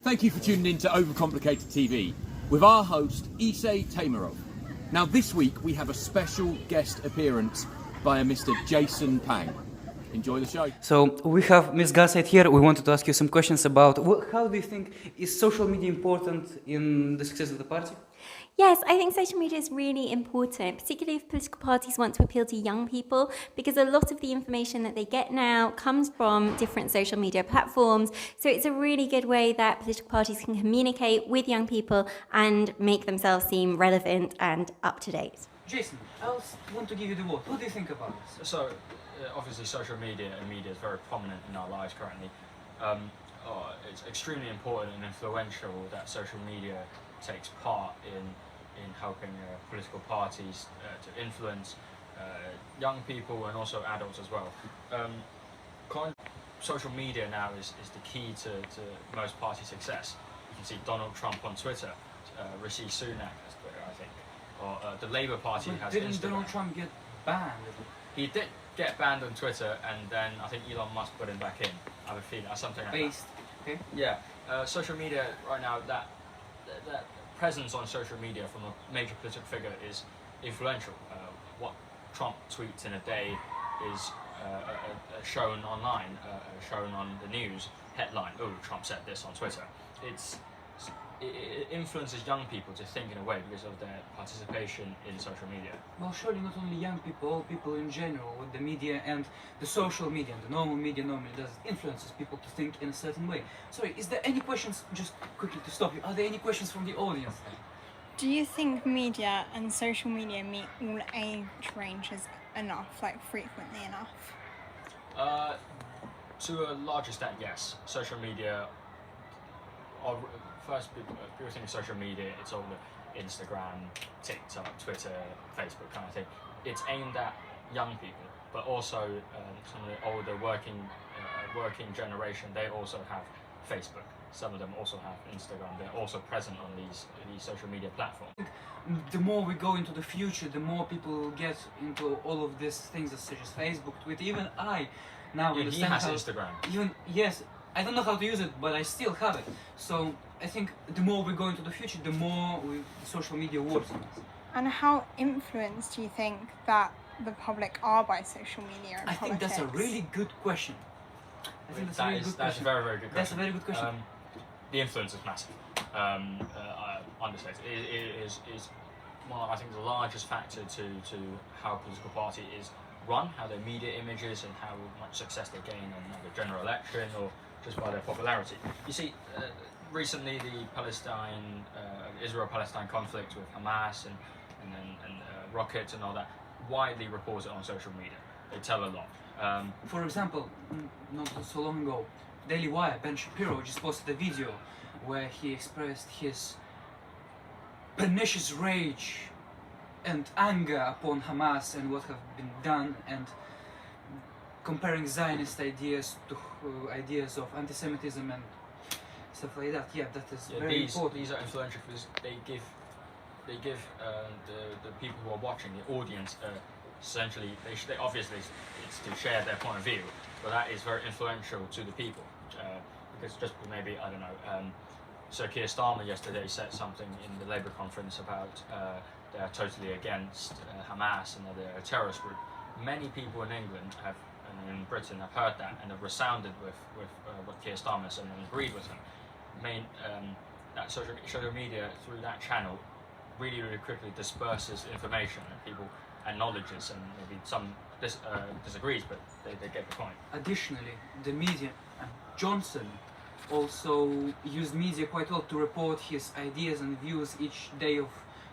Thank you for tuning in to Overcomplicated TV with our host Issei Tamarov. Now this week we have a special guest appearance by a Mr. Jason Pang. Enjoy the show. So we have Ms. Gassett here. We wanted to ask you some questions about how do you think is social media important in the success of the party? Yes, I think social media is really important, particularly if political parties want to appeal to young people, because a lot of the information that they get now comes from different social media platforms. So it's a really good way that political parties can communicate with young people and make themselves seem relevant and up to date. Jason, I want to give you the word. What do you think about this? So, obviously social media and media is very prominent in our lives currently. It's extremely important and influential that social media takes part in helping political parties to influence young people and also adults as well. Social media now is the key to most party success. You can see Donald Trump on Twitter, Rishi Sunak has Twitter, I think, or the Labour Party has Didn't Instagram. Donald Trump get banned? He did get banned on Twitter, and then I think Elon Musk put him back in. I have a feeling, something like Based, okay? that. Yeah, social media right now, that presence on social media from a major political figure is influential. What Trump tweets in a day is shown online, shown on the news headline. Oh, Trump said this on Twitter. It influences young people to think in a way because of their participation in social media. Well, surely not only young people, all people in general, with the media and the social media and the normal media normally does influences people to think in a certain way. Sorry, is there any questions, just quickly to stop you, are there any questions from the audience? Do you think media and social media meet all age ranges enough, like frequently enough? To a large extent, yes. Social media first, people think of social media, it's all the Instagram, TikTok, Twitter, Facebook kind of thing. It's aimed at young people, but also some of the older working generation, they also have Facebook. Some of them also have Instagram. They're also present on these social media platforms. The more we go into the future, the more people will get into all of these things such as Facebook, Twitter, even I now understand he has how... Instagram. Yes, I don't know how to use it, but I still have it. So I think the more we go into the future, the more social media works on us. And how influenced do you think that the public are by social media and I think that's a really good question. That's a very, very good question. That's a very good question. The influence is massive. Understated. It is one, I think, the largest factor to how a political party is run, how their media images and how much success they gain in the general election or just by their popularity. You see, recently the Israel-Palestine conflict with Hamas and rockets and all that, widely reported on social media. They tell a lot. For example, not so long ago, Daily Wire, Ben Shapiro just posted a video where he expressed his pernicious rage and anger upon Hamas and what have been done, and comparing Zionist ideas to ideas of anti-Semitism and stuff like that. Yeah, that is very important. These are influential because they give the people who are watching, the audience, essentially they obviously it's to share their point of view, but that is very influential to the people because just maybe I don't know. Sir Keir Starmer yesterday said something in the Labour conference about they're totally against Hamas and that they're a terrorist group. Many people in England and in Britain have heard that and have resounded with what Keir Starmer said and agreed with him. That social media through that channel really quickly disperses information and people acknowledges and maybe some disagrees, but they get the point. Additionally, the media, Johnson also used media quite well to report his ideas and views each day of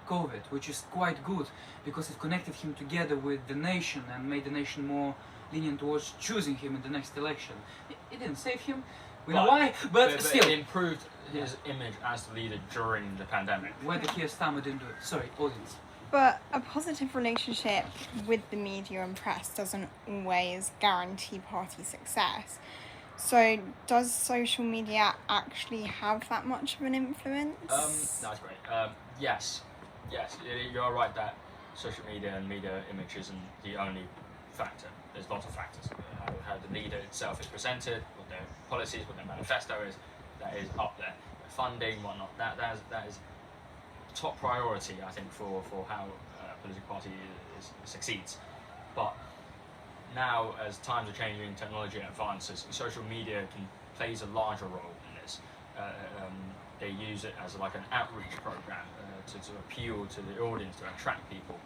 COVID, which is quite good because it connected him together with the nation and made the nation more lenient towards choosing him in the next election. It didn't save him, we know why, but still. It improved his image as the leader during the pandemic. Why the Keir Starmer didn't do it? Sorry, audience. But a positive relationship with the media and press doesn't always guarantee party success. So does social media actually have that much of an influence? That's great. Yes, you're right that social media and media image isn't the only factor. There's lots of factors. How the leader itself is presented, what their policies, what their manifesto is, that is up there. funding, whatnot. That is top priority, I think, for how a political party succeeds. But now, as times are changing, technology advances, social media plays a larger role in this. They use it as like an outreach program to appeal to the audience, to attract people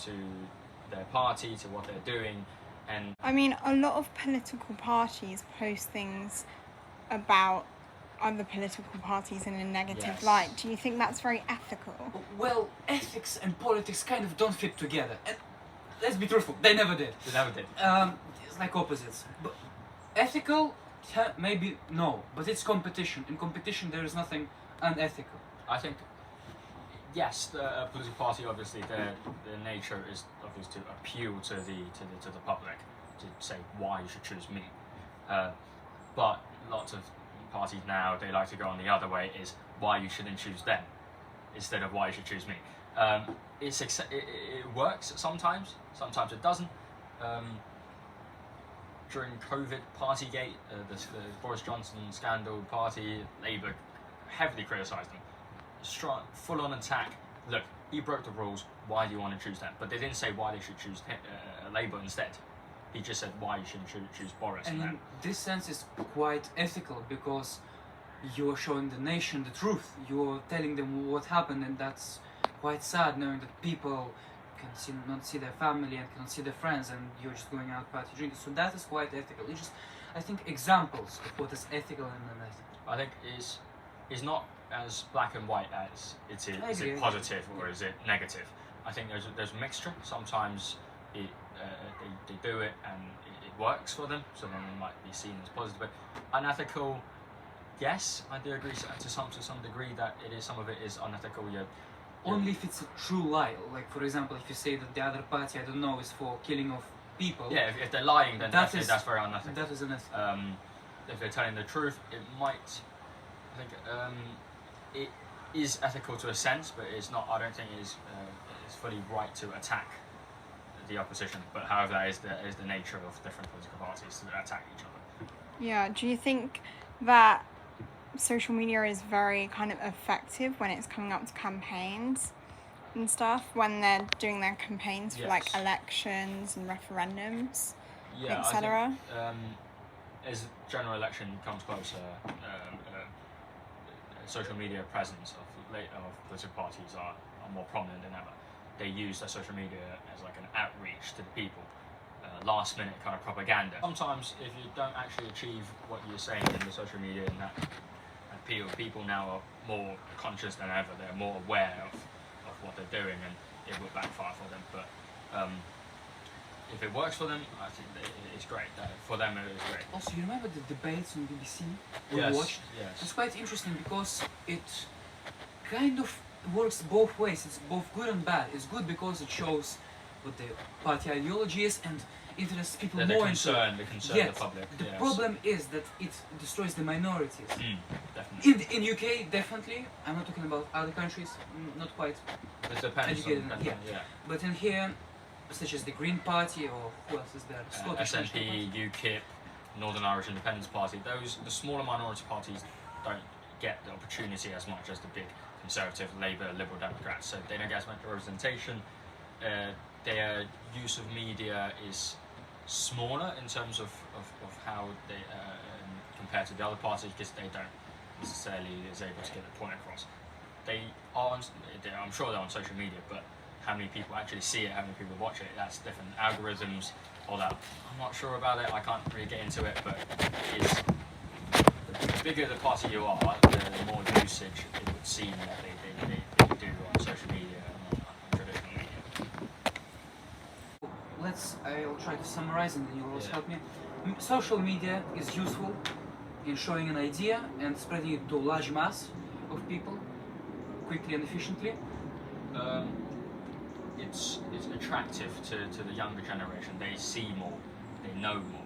to their party, to what they're doing. And I mean, a lot of political parties post things about other political parties in a negative Yes. light. Do you think that's very ethical? Well, ethics and politics kind of don't fit together. And let's be truthful, they never did. they never did. It's like opposites. But ethical, maybe no, but it's competition. In competition, there is nothing unethical. I think, yes, the political party, obviously, their nature is obviously to appeal to the public, to say why you should choose me. But lots of parties now, they like to go on the other way, is why you shouldn't choose them instead of why you should choose me. It works sometimes it doesn't. During COVID, Partygate, the Boris Johnson scandal, party, Labour heavily criticised them. Strong, full-on attack. Look, he broke the rules. Why do you want to choose them? But they didn't say why they should choose Labour instead. He just said why you shouldn't choose Boris. And in this sense, it's quite ethical because you're showing the nation the truth. You're telling them what happened, and that's quite sad knowing that people can not see their family and cannot see their friends, and you're just going out party drinking. So that is quite ethical. It's just, I think, examples of what is ethical and unethical. I think is not as black and white as it is. Is it positive or is it negative? I think there's a mixture. Sometimes they do it and it works for them, so then it might be seen as positive. But unethical, yes, I do agree to some degree that it is. Some of it is unethical. Only if it's a true lie. Like, for example, if you say that the other party, I don't know, is for killing of people. Yeah, if they're lying, then that's very unethical. That is unethical. If they're telling the truth, it might. I think it is ethical to a sense, but it's not. I don't think it's fully right to attack the opposition. But however, that is the nature of different political parties to attack each other. Yeah, do you think that social media is very kind of effective when it's coming up to campaigns and stuff, when they're doing their campaigns for like elections and referendums, etc.? As the general election comes closer, social media presence of political parties are more prominent than ever. They use their social media as like an outreach to the people, last minute kind of propaganda. Sometimes if you don't actually achieve what you're saying in the social media and that appeal, people now are more conscious than ever. They're more aware of what they're doing, and it will backfire for them. But if it works for them, I think it's great. For them, it is great. Also, you remember the debates on BBC we Yes, watched? yes. It's quite interesting because it kind of works both ways. It's both good and bad. It's good because it shows what the party ideology is and interests people The more concern into it. the public. The yes. problem is that it destroys the minorities. Definitely. In UK, definitely. I'm not talking about other countries. Not quite. It depends educated on, enough, yeah. But in here, such as the Green Party or who else is there? Scottish National SNP, Party. UKIP, Northern Irish Independence Party. The smaller minority parties don't get the opportunity as much as the big Conservative, Labour, Liberal Democrats. So they don't get as much representation. Their use of media is smaller in terms of how they compare to the other parties, because they don't necessarily is able to get the point across. I'm sure they're on social media, but how many people actually see it, how many people watch it, that's different. Algorithms, all that, I'm not sure about it, I can't really get into it, but the bigger the party you are, the more usage it would seem that they do on social media and on traditional media. I'll try to summarize and then you'll also Yeah. help me. Social media is useful in showing an idea and spreading it to a large mass of people quickly and efficiently. It's attractive to the younger generation. They see more, they know more.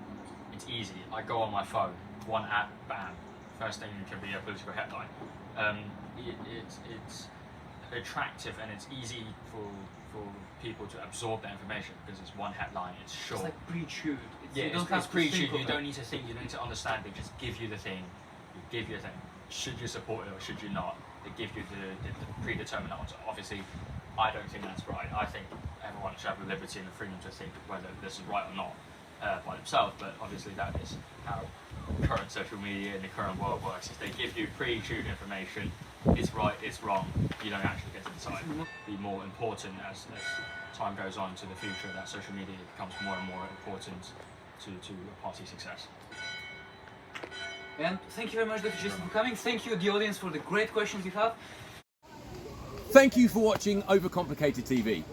It's easy. I go on my phone, one app, bam. First thing can be a political headline. It's attractive and it's easy for people to absorb that information because it's one headline. It's short. It's like pre-chewed. Yeah, you don't it's have to pre-chewed. think of You it. don't need to think. You don't need to understand. They just give you the thing. You give you the thing. should you support it or should you not? They give you the predetermined answer. Obviously, I don't think that's right. I think everyone should have the liberty and the freedom to think whether this is right or not by themselves, but obviously that is how current social media in the current world works, is they give you pre-chewed information, it's right, it's wrong, you don't actually get to decide. It'll be more important as time goes on to the future, that social media becomes more and more important to a party's success. And thank you very much, Dr. Jason, for coming. Thank you, the audience, for the great questions you have. Thank you for watching Overcomplicated TV.